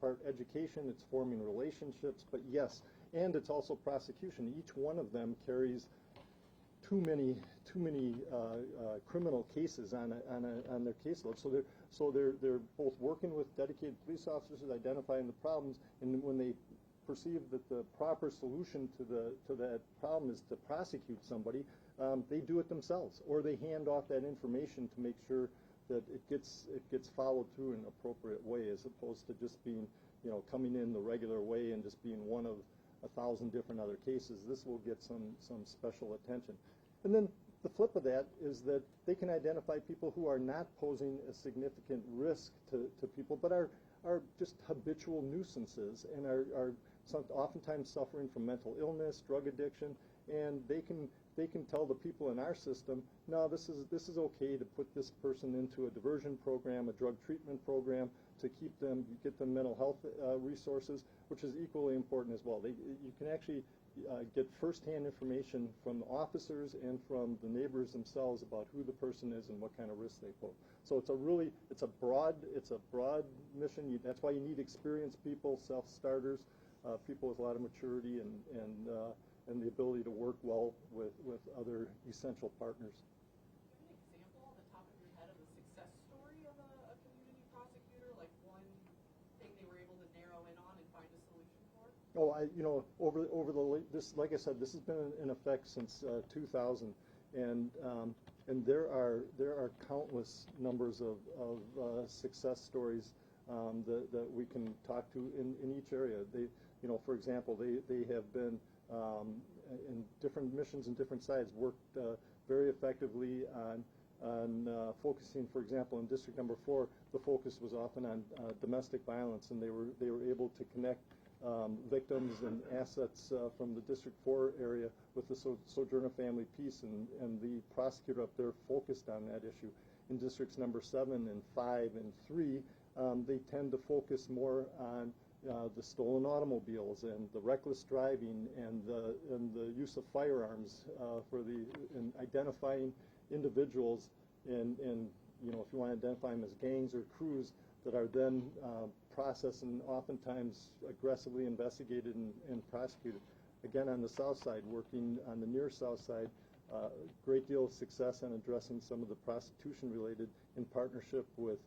part education, it's forming relationships, but yes, and it's also prosecution. Each one of them carries too many criminal cases on their caseload. So they're both working with dedicated police officers, identifying the problems, and when they perceive that the proper solution to that problem is to prosecute somebody, they do it themselves, or they hand off that information to make sure that it gets followed through in an appropriate way, as opposed to just being, coming in the regular way and just being one of 1,000 different other cases. This will get some special attention. And then the flip of that is that they can identify people who are not posing a significant risk to people, but are just habitual nuisances and are oftentimes suffering from mental illness, drug addiction, and they can tell the people in our system, no, this is okay to put this person into a diversion program, a drug treatment program, to get them mental health resources, which is equally important as well. You can actually get firsthand information from the officers and from the neighbors themselves about who the person is and what kind of risk they pose. So it's a broad mission. That's why you need experienced people, self-starters, people with a lot of maturity and the ability to work well with other essential partners. Do you have an example on the top of your head of a success story of a community prosecutor, like one thing they were able to narrow in on and find a solution for? Oh, like I said, this has been in effect since 2000, and there are countless numbers of success stories that we can talk to in each area. For example, they have been in different missions and different sites, worked very effectively on focusing. For example, in District Number 4, the focus was often on domestic violence, and they were able to connect victims and assets from the District 4 area with the Sojourner Family Peace, and the prosecutor up there focused on that issue. In Districts Number 7 and 5 and 3, they tend to focus more on the stolen automobiles and the reckless driving and the use of firearms in identifying individuals and if you want to identify them as gangs or crews that are then processed and oftentimes aggressively investigated and prosecuted. Again, on the south side, working on the near south side, great deal of success in addressing some of the prostitution related in partnership with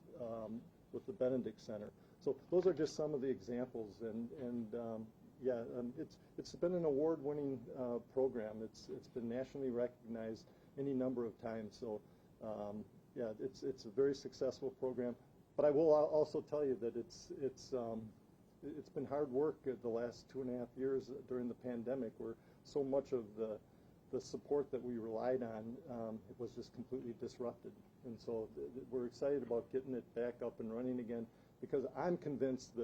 the Benedict Center. So those are just some of the examples, it's been an award-winning program. It's been nationally recognized any number of times. So it's a very successful program. But I will also tell you that it's been hard work the last 2.5 years during the pandemic, where so much of the support that we relied on it was just completely disrupted. And so we're excited about getting it back up and running again, because I'm convinced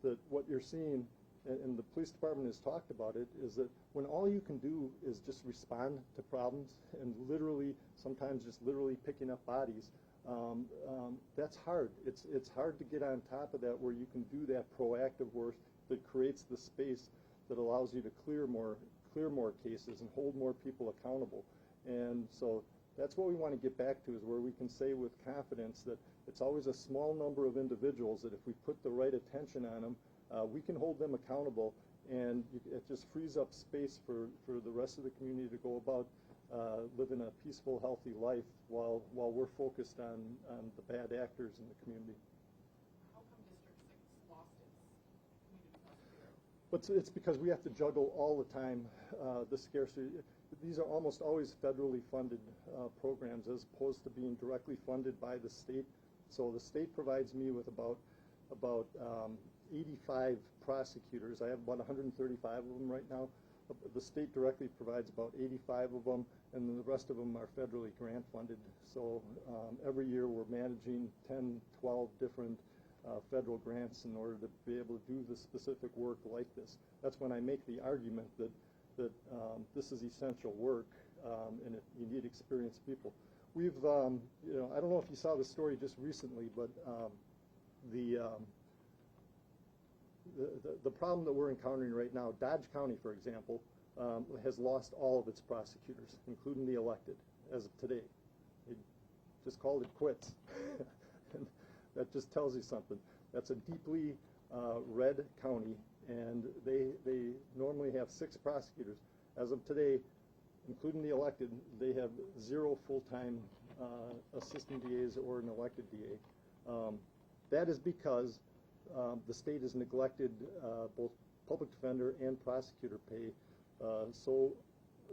that what you're seeing, and the police department has talked about it, is that when all you can do is just respond to problems and sometimes just literally picking up bodies, that's hard. It's hard to get on top of that, where you can do that proactive work that creates the space that allows you to clear more cases and hold more people accountable. And so that's what we want to get back to, is where we can say with confidence that it's always a small number of individuals that if we put the right attention on them, we can hold them accountable, and it just frees up space for the rest of the community to go about living a peaceful, healthy life while we're focused on the bad actors in the community. How come District 6 lost its community prosecutor? But it's because we have to juggle all the time the scarcity. These are almost always federally funded programs, as opposed to being directly funded by the state. So the state provides me with about 85 prosecutors. I have about 135 of them right now. The state directly provides about 85 of them, and then the rest of them are federally grant funded. So every year we're managing 10, 12 different federal grants in order to be able to do the specific work like this. That's when I make the argument that this is essential work, and you need experienced people. We've, I don't know if you saw the story just recently, but the problem that we're encountering right now, Dodge County, for example, has lost all of its prosecutors, including the elected, as of today. It just called it quits. And that just tells you something. That's a deeply red county, and they normally have 6 prosecutors. As of today, including the elected, they have 0 full-time assistant DAs or an elected DA. That is because the state has neglected both public defender and prosecutor pay so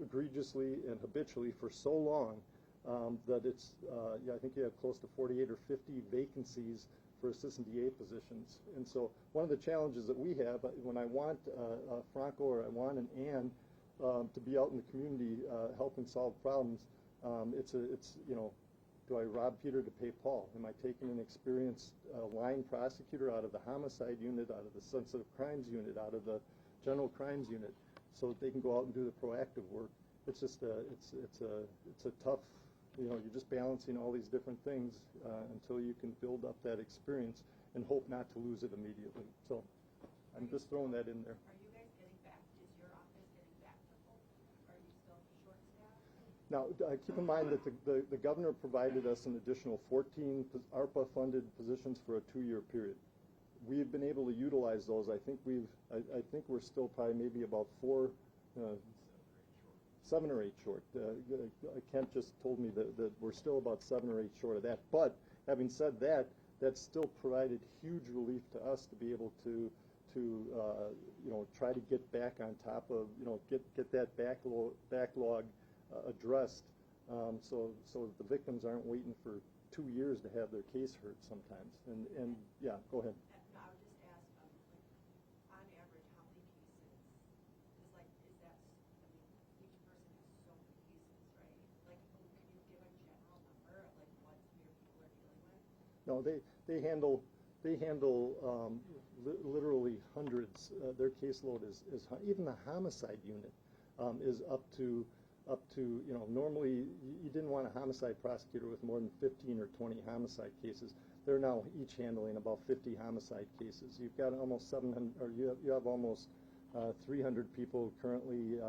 egregiously and habitually for so long that it's, I think you have close to 48 or 50 vacancies for assistant DA positions. And so one of the challenges that we have when I want Franco or I want an Ann to be out in the community helping solve problems, it's you know, do I rob Peter to pay Paul? Am I taking an experienced line prosecutor out of the homicide unit, out of the sensitive crimes unit, out of the general crimes unit, so that they can go out and do the proactive work? It's just it's a tough, you know, you're just balancing all these different things until you can build up that experience and hope not to lose it immediately. So I'm just throwing that in there. Are you guys getting back? Is your office getting back to full? Are you still short-staffed? Now, keep in mind that the governor provided us an additional 14 ARPA-funded positions for a 2-year period. We've been able to utilize those. I think we're still probably maybe about 7 or 8 short. Kent just told me that we're still about 7 or 8 short of that. But having said that, that still provided huge relief to us to be able to you know, try to get back on top of, you know, get that backlog addressed, so that the victims aren't waiting for 2 years to have their case heard sometimes. And yeah, go ahead. I would just ask, like, on average, how many cases? Because, like, is that, I mean, each person has so many cases, right? Like, can you give a general number of, like, what your people are dealing with? No, they handle literally hundreds. Their caseload is even the homicide unit is up to, you know, normally you didn't want a homicide prosecutor with more than 15 or 20 homicide cases. They're now each handling about 50 homicide cases. You've got almost 700, or you have almost 300 people currently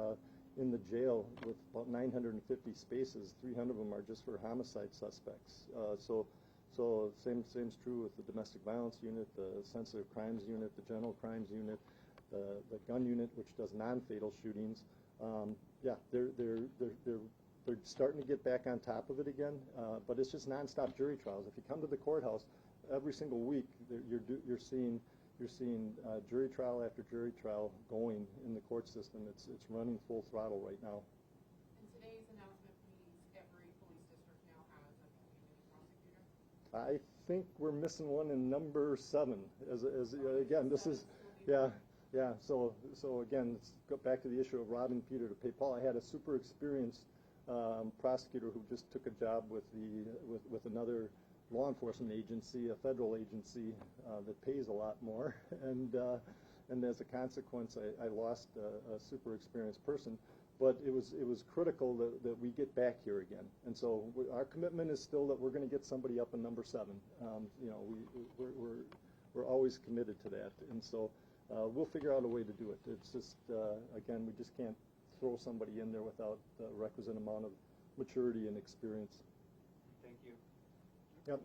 in the jail with about 950 spaces. 300 of them are just for homicide suspects. So same's true with the domestic violence unit, the sensitive crimes unit, the general crimes unit, the gun unit, which does non-fatal shootings. Yeah, they're starting to get back on top of it again, but it's just nonstop jury trials. If you come to the courthouse every single week, you're seeing jury trial after jury trial going in the court system. It's running full throttle right now. In today's announcement, every police district now has a community prosecutor. I think we're missing one in number 7. Again, this is, yeah. So again, let's go back to the issue of robbing Peter to pay Paul. I had a super experienced prosecutor who just took a job with another law enforcement agency, a federal agency that pays a lot more, and as a consequence, I lost a super experienced person. But it was critical that we get back here again, and so our commitment is still that we're going to get somebody up in number 7. You know, we're always committed to that, and so we'll figure out a way to do it. It's just again, we just can't throw somebody in there without the requisite amount of maturity and experience. Thank you. Yep.